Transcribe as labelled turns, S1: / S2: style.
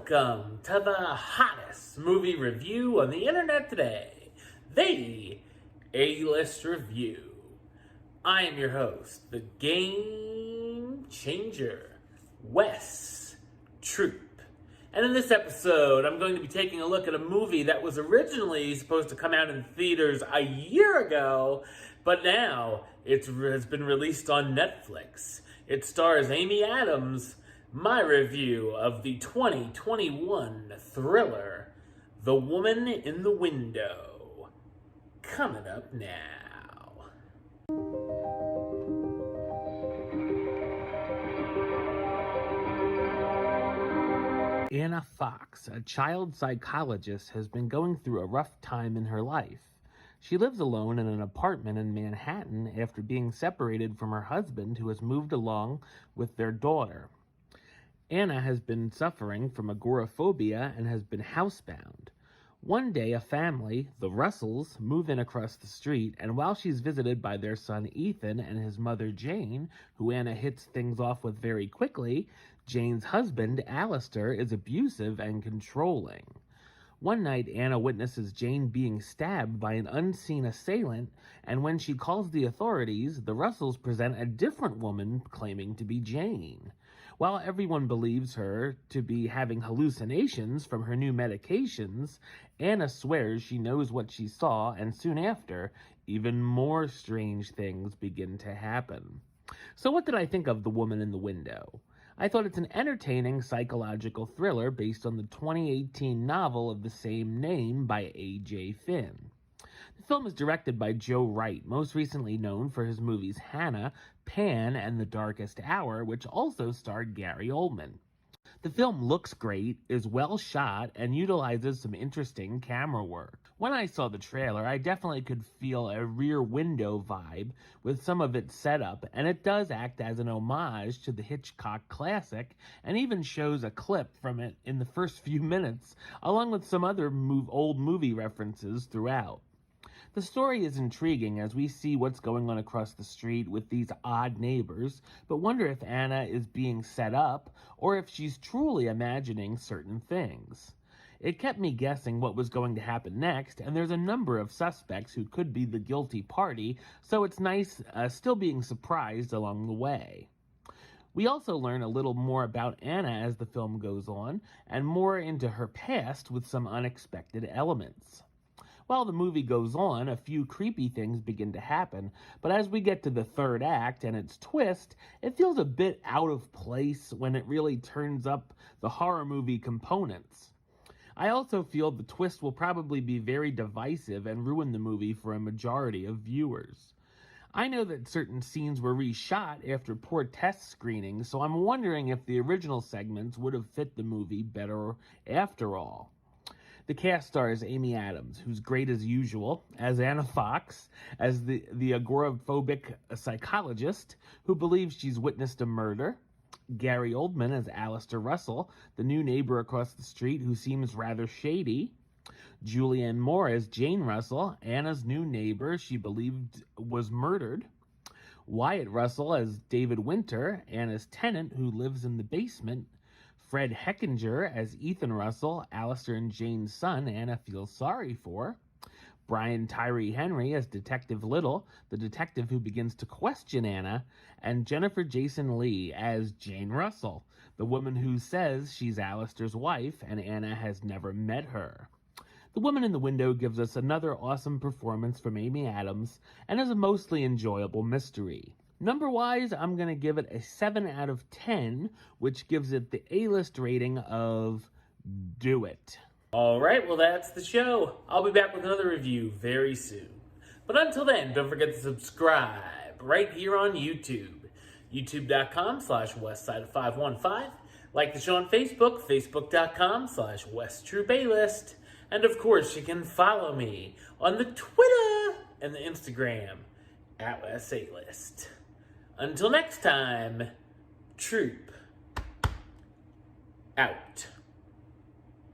S1: Welcome to the hottest movie review on the internet today, the A-List Review. I am your host, the Game Changer, Wes Troop. And in this episode, I'm going to be taking a look at a movie that was originally supposed to come out in theaters a year ago, but now it has been released on Netflix. It stars Amy Adams. My review of the 2021 thriller, The Woman in the Window, coming up now. Anna Fox, a child psychologist, has been going through a rough time in her life. She lives alone in an apartment in Manhattan after being separated from her husband, who has moved along with their daughter. Anna has been suffering from agoraphobia and has been housebound. One day, a family, the Russells, move in across the street, and while she's visited by their son Ethan and his mother Jane, who Anna hits things off with very quickly, Jane's husband, Alistair, is abusive and controlling. One night, Anna witnesses Jane being stabbed by an unseen assailant, and when she calls the authorities, the Russells present a different woman claiming to be Jane. While everyone believes her to be having hallucinations from her new medications, Anna swears she knows what she saw, and soon after, even more strange things begin to happen. So what did I think of The Woman in the Window? I thought it's an entertaining psychological thriller based on the 2018 novel of the same name by A.J. Finn. The film is directed by Joe Wright, most recently known for his movies Hannah, Pan, and The Darkest Hour, which also starred Gary Oldman. The film looks great, is well shot, and utilizes some interesting camera work. When I saw the trailer, I definitely could feel a Rear Window vibe with some of its setup, and it does act as an homage to the Hitchcock classic, and even shows a clip from it in the first few minutes, along with some other old movie references throughout. The story is intriguing as we see what's going on across the street with these odd neighbors, but wonder if Anna is being set up or if she's truly imagining certain things. It kept me guessing what was going to happen next, and there's a number of suspects who could be the guilty party, so it's nice still being surprised along the way. We also learn a little more about Anna as the film goes on, and more into her past with some unexpected elements. While the movie goes on, a few creepy things begin to happen, but as we get to the third act and its twist, it feels a bit out of place when it really turns up the horror movie components. I also feel the twist will probably be very divisive and ruin the movie for a majority of viewers. I know that certain scenes were reshot after poor test screenings, so I'm wondering if the original segments would have fit the movie better after all. The cast stars Amy Adams, who's great as usual, as Anna Fox, as the agoraphobic psychologist who believes she's witnessed a murder, Gary Oldman as Alistair Russell, the new neighbor across the street who seems rather shady, Julianne Moore as Jane Russell, Anna's new neighbor she believed was murdered, Wyatt Russell as David Winter, Anna's tenant who lives in the basement, Fred Heckinger as Ethan Russell, Alistair and Jane's son Anna feels sorry for, Brian Tyree Henry as Detective Little, the detective who begins to question Anna, and Jennifer Jason Leigh as Jane Russell, the woman who says she's Alistair's wife and Anna has never met her. The Woman in the Window gives us another awesome performance from Amy Adams and is a mostly enjoyable mystery. Number-wise, I'm going to give it a 7 out of 10, which gives it the A-list rating of Do It. Alright, well that's the show. I'll be back with another review very soon. But until then, don't forget to subscribe right here on YouTube. YouTube.com/Westside515. Like the show on Facebook, Facebook.com/WesTroopaList. And of course, you can follow me on the Twitter and the Instagram @WesAList. Until next time, Troop out.